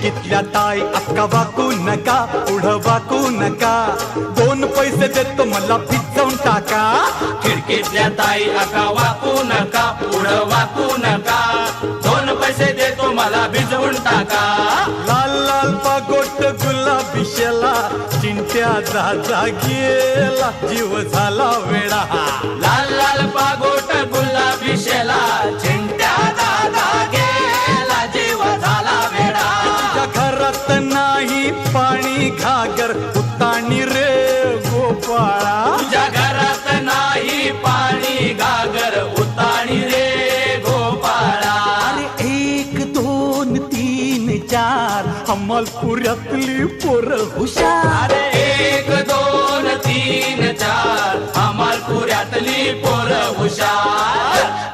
खिडकीतल्या ताई अक्का वाकू नका, पुढं वाकू नका, 2 पैसे देतो मला भिजवून टाका. खिडकीतल्या ताई अका वाकू नका, पुढं वाकू नका, 2 पैसे देतो मला भिजवून टाका. लाल लाल पागोट गुलाबी शेला, चिंट्या जा गेला, जीव झाला वेडा. लाल लाल पागोट गुलाबी शेला, चिंट्या दादा गेला, जीव झाला वेडा. तुझ्या घरात नाही पाणी घागर, उताणी रे गोपाळा. तुझ्या घरात नाही पाणी घागर, उताणी रे गोपाळा. अरे 1 2 3 4 अमलपुऱ्यातली पोरं हुशार. 1 2 3 4 अमलपुऱ्यातली पोरं हुशार.